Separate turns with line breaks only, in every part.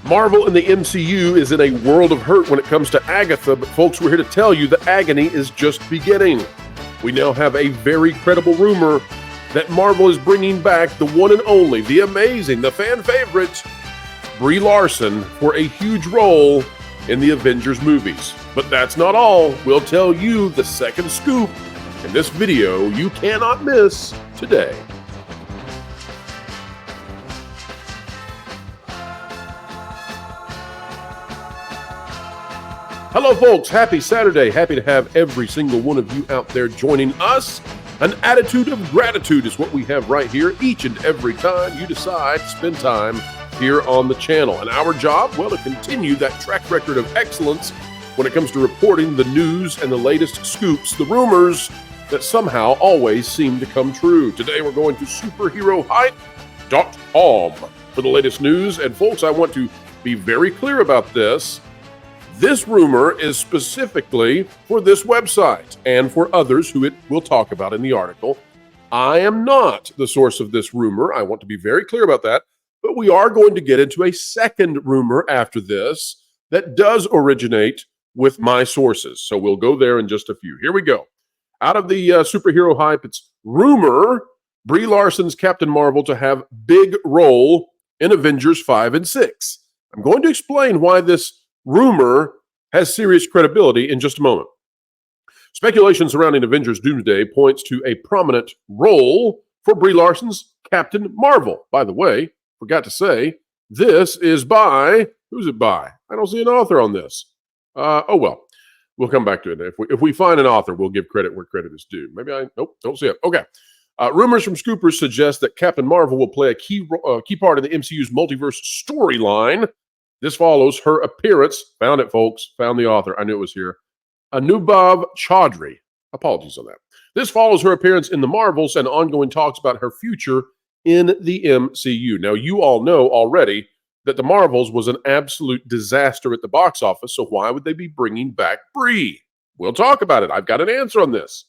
Marvel and the MCU is in a world of hurt when it comes to Agatha, but folks, we're here to tell you the agony is just beginning. We now have a very credible rumor that Marvel is bringing back the one and only, the amazing, the fan favorite, Brie Larson for a huge role in the Avengers movies. But that's not all. We'll tell you the second scoop in this video you cannot miss today. Hello, folks. Happy Saturday. Happy to have every single one of you out there joining us. An attitude of gratitude is what we have right here each and every time you decide to spend time here on the channel. And our job, well, to continue that track record of excellence when it comes to reporting the news and the latest scoops, the rumors that somehow always seem to come true. Today, we're going to superherohype.com for the latest news. And folks, I want to be very clear about this. This rumor is specifically for this website and for others who it will talk about in the article. I am not the source of this rumor. I want to be very clear about that. But we are going to get into a second rumor after this that does originate with my sources. So we'll go there in just a few. Here we go. Out of the superhero hype, it's rumor Brie Larson's Captain Marvel to have big role in Avengers 5 and 6. I'm going to explain why this rumor has serious credibility in just a moment. Speculation surrounding Avengers Doomsday points to a prominent role for Brie Larson's Captain Marvel. By the way, forgot to say, this is by, who's it by? I don't see an author on this. Oh well, we'll come back to it. If we find an author, we'll give credit where credit is due. Nope, don't see it. Okay. Rumors from scoopers suggest that Captain Marvel will play a key part in the MCU's multiverse storyline. This follows her appearance, found it, folks, found the author, I knew it was here, Anubhav Chaudhry. Apologies on that. This follows her appearance in the Marvels and ongoing talks about her future in the MCU. Now, you all know already that the Marvels was an absolute disaster at the box office, so why would they be bringing back Brie? We'll talk about it. I've got an answer on this.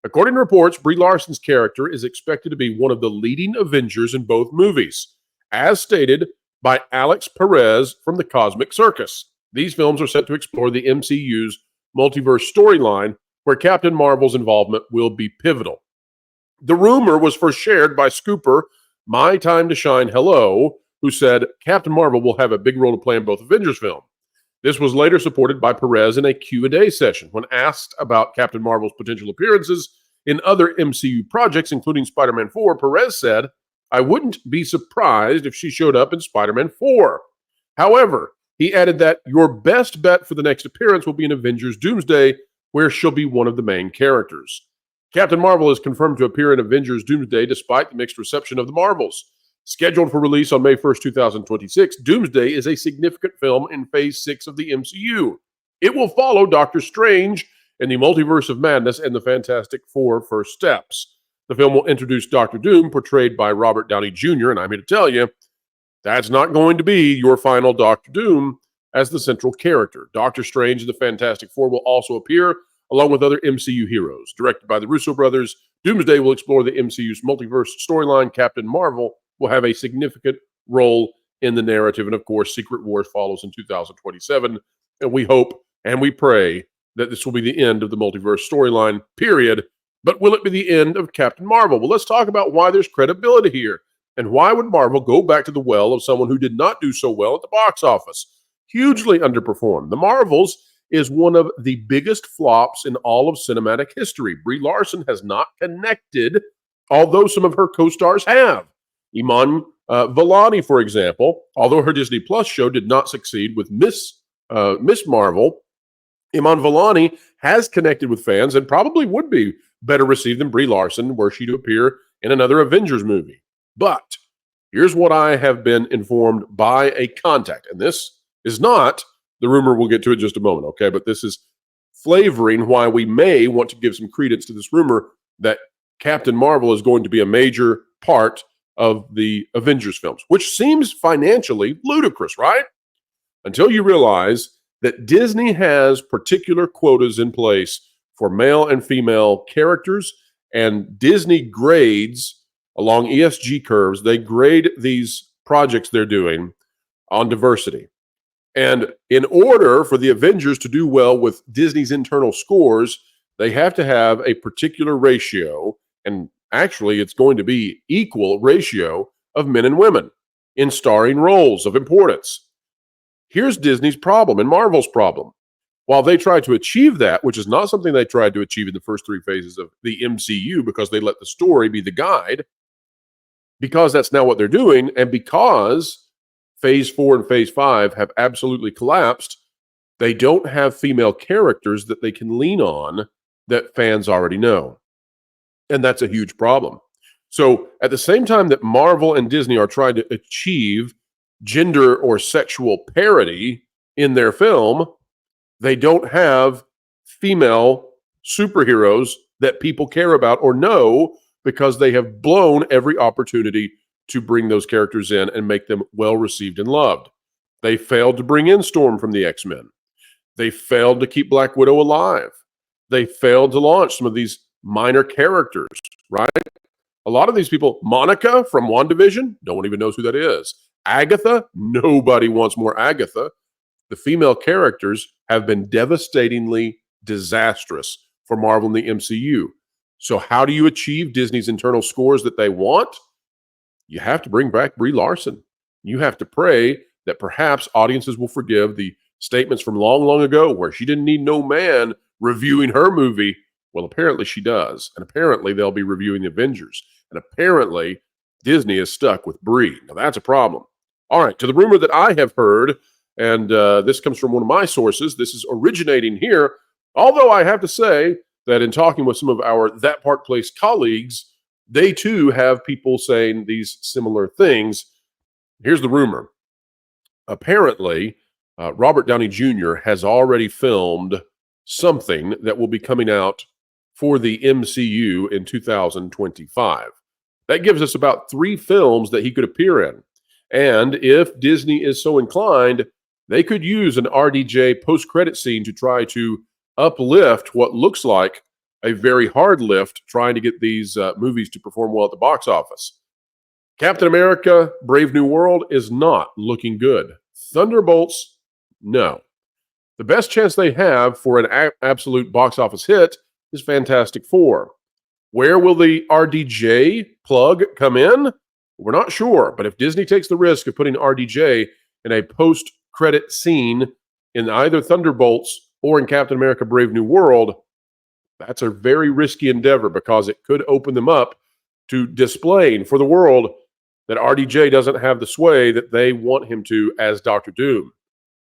According to reports, Brie Larson's character is expected to be one of the leading Avengers in both movies, as stated by Alex Perez from the Cosmic Circus. These films are set to explore the MCU's multiverse storyline, where Captain Marvel's involvement will be pivotal. The rumor was first shared by scooper My Time to Shine Hello, who said Captain Marvel will have a big role to play in both Avengers films. This was later supported by Perez in a Q&A session. When asked about Captain Marvel's potential appearances in other MCU projects, including Spider-Man 4, Perez said, "I wouldn't be surprised if she showed up in Spider-Man 4. However, he added that your best bet for the next appearance will be in Avengers Doomsday, where she'll be one of the main characters." Captain Marvel is confirmed to appear in Avengers Doomsday despite the mixed reception of the Marvels. Scheduled for release on May 1st, 2026, Doomsday is a significant film in Phase 6 of the MCU. It will follow Doctor Strange in the Multiverse of Madness and the Fantastic Four First Steps. The film will introduce Dr. Doom, portrayed by Robert Downey Jr., and I'm here to tell you, that's not going to be your final Dr. Doom as the central character. Doctor Strange and the Fantastic Four will also appear, along with other MCU heroes. Directed by the Russo brothers, Doomsday will explore the MCU's multiverse storyline. Captain Marvel will have a significant role in the narrative, and of course, Secret Wars follows in 2027, and we hope and we pray that this will be the end of the multiverse storyline, period. But will it be the end of Captain Marvel? Well, let's talk about why there's credibility here. And why would Marvel go back to the well of someone who did not do so well at the box office? Hugely underperformed. The Marvels is one of the biggest flops in all of cinematic history. Brie Larson has not connected, although some of her co-stars have. Iman Vellani, for example, although her Disney Plus show did not succeed with Miss Marvel, Iman Vellani has connected with fans and probably would be better received than Brie Larson were she to appear in another Avengers movie. But here's what I have been informed by a contact, and this is not the rumor. We'll get to it in just a moment, okay? But this is flavoring why we may want to give some credence to this rumor that Captain Marvel is going to be a major part of the Avengers films, which seems financially ludicrous, right? Until you realize that Disney has particular quotas in place for male and female characters, and Disney grades along ESG curves. They grade these projects they're doing on diversity. And in order for the Avengers to do well with Disney's internal scores, they have to have a particular ratio, and actually it's going to be equal ratio of men and women in starring roles of importance. Here's Disney's problem and Marvel's problem. While they tried to achieve that, which is not something they tried to achieve in the first three phases of the MCU because they let the story be the guide, because that's now what they're doing, and because Phase 4 and Phase 5 have absolutely collapsed, they don't have female characters that they can lean on that fans already know. And that's a huge problem. So at the same time that Marvel and Disney are trying to achieve gender or sexual parity in their film, they don't have female superheroes that people care about or know because they have blown every opportunity to bring those characters in and make them well received and loved. They failed to bring in Storm from the X-Men. They failed to keep Black Widow alive. They failed to launch some of these minor characters, right? A lot of these people, Monica from WandaVision, no one even knows who that is. Agatha, nobody wants more Agatha. The female characters have been devastatingly disastrous for Marvel and the MCU. So how do you achieve Disney's internal scores that they want? You have to bring back Brie Larson. You have to pray that perhaps audiences will forgive the statements from long, long ago where she didn't need no man reviewing her movie. Well, apparently she does. And apparently they'll be reviewing the Avengers. And apparently Disney is stuck with Brie. Now that's a problem. All right, to the rumor that I have heard, and this comes from one of my sources. This is originating here. Although I have to say that in talking with some of our That Park Place colleagues, they too have people saying these similar things. Here's the rumor. Apparently, Robert Downey Jr. has already filmed something that will be coming out for the MCU in 2025. That gives us about 3 films that he could appear in. And if Disney is so inclined, they could use an RDJ post-credit scene to try to uplift what looks like a very hard lift trying to get these movies to perform well at the box office. Captain America, Brave New World is not looking good. Thunderbolts, no. The best chance they have for an absolute box office hit is Fantastic Four. Where will the RDJ plug come in? We're not sure, but if Disney takes the risk of putting RDJ in a post-credit scene in either Thunderbolts or in Captain America Brave New World, that's a very risky endeavor because it could open them up to displaying for the world that RDJ doesn't have the sway that they want him to as Doctor Doom.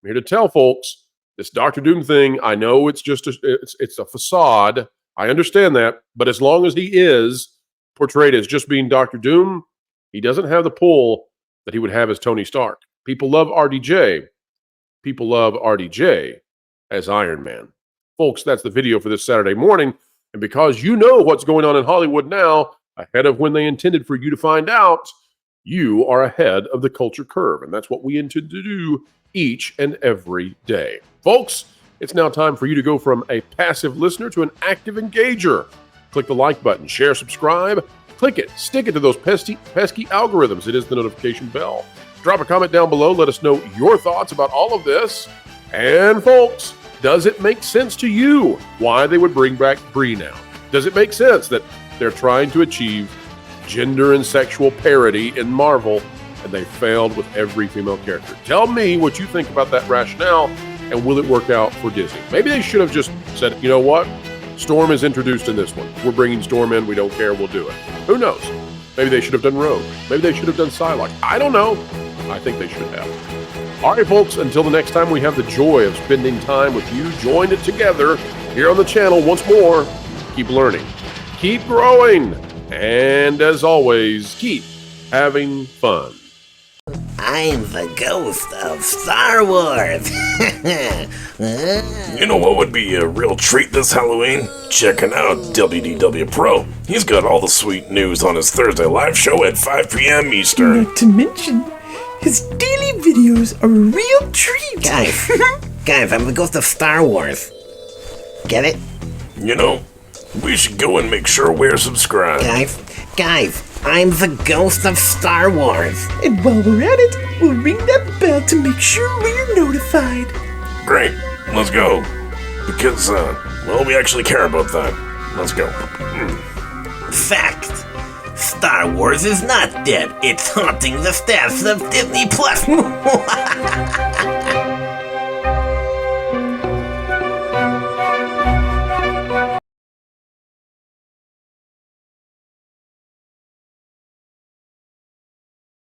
I'm here to tell folks, this Doctor Doom thing, I know it's just it's a facade. I understand that, but as long as he is portrayed as just being Doctor Doom, he doesn't have the pull that he would have as Tony Stark. People love RDJ. People love RDJ as Iron Man. Folks, that's the video for this Saturday morning. And because you know what's going on in Hollywood now, ahead of when they intended for you to find out, you are ahead of the culture curve. And that's what we intend to do each and every day. Folks, it's now time for you to go from a passive listener to an active engager. Click the like button, share, subscribe. Click it, stick it to those pesky algorithms. It is the notification bell. Drop a comment down below. Let us know your thoughts about all of this. And folks, does it make sense to you why they would bring back Brie now? Does it make sense that they're trying to achieve gender and sexual parity in Marvel and they failed with every female character? Tell me what you think about that rationale, and will it work out for Disney? Maybe they should have just said, you know what? Storm is introduced in this one. We're bringing Storm in. We don't care. We'll do it. Who knows? Maybe they should have done Rogue. Maybe they should have done Psylocke. I don't know. I think they should have. All right, folks, until the next time we have the joy of spending time with you, joined it together here on the channel once more. Keep learning, keep growing, and as always, keep having fun.
I'm the ghost of Star Wars.
You know what would be a real treat this Halloween? Checking out WDW Pro. He's got all the sweet news on his Thursday live show at 5 p.m. Eastern.
Not to mention, his daily videos are a real treat.
Guys, I'm the ghost of Star Wars. Get it?
You know, we should go and make sure we're subscribed.
Guys, I'm the ghost of Star Wars.
And while we're at it, we'll ring that bell to make sure we're notified.
Great, let's go. Because, well, we actually care about that. Let's go.
Fact. Star Wars is not dead. It's haunting the staffs of Disney Plus.